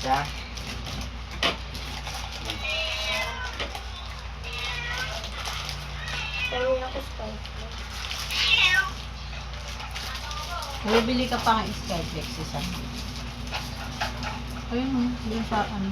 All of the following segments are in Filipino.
Siya? Pero ako Skype. Bibili ka pa ng Skyflex isa. Ayun, dun sa ano.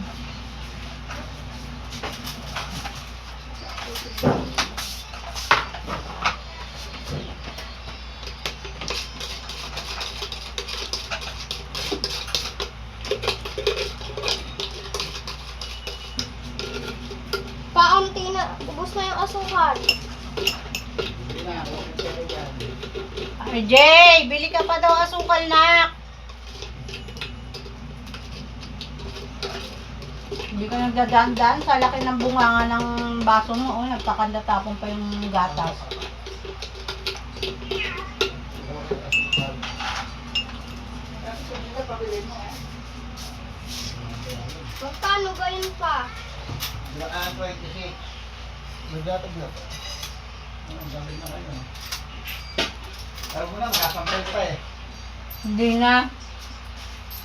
Paunti na, ubos na yung asukal. RJ, bili ka pa daw asukal, nak. Hindi ka nagdadaan-daan sa laki ng bunganga ng baso mo. Oh, nagpakandatapon pa yung gatas. Magkano gayon pa? Naka-Android kasi. Nagdatag na pa. Ang gamit na kayo. Alam mo na, makasampay pa eh. Hindi na.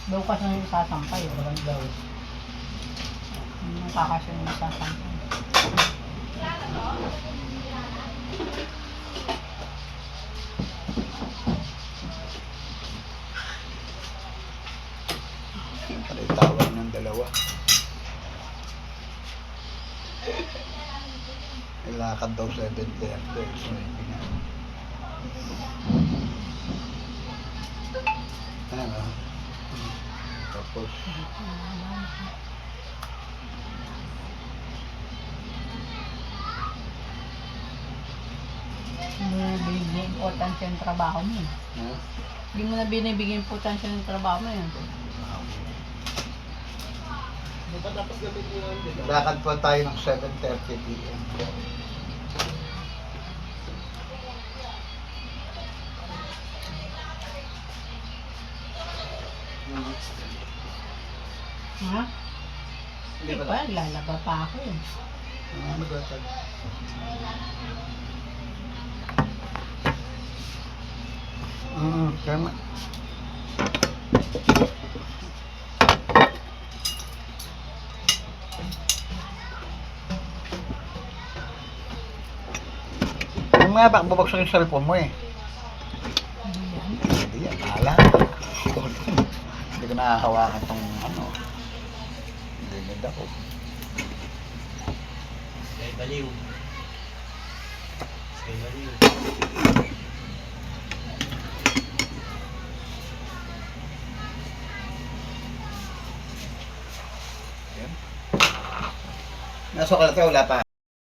Daw kasi yung sasampay. Walang daw. Nakakasya yung sasampay. Tawag ng dalawa. Ilakad daw 7:30. So, hindi nga. Ano? Tapos, Hindi mo na binibigyan importansya yung trabaho mo. Hindi mo na binibigyan importansya yung trabaho mo yun. lakad po tayo ng 7:30 p.m. Ha? Hindi pa, lalaba pa ako eh. Maglatag. Tama. Yung nga ba, babagsak yung cellphone mo eh. Hindi yan, mahala. Hindi ko nakahawakan tong ano. Hindi ganda ko. Kay Baliw. Kay Baliw. Nasok ka na tayo, wala pa.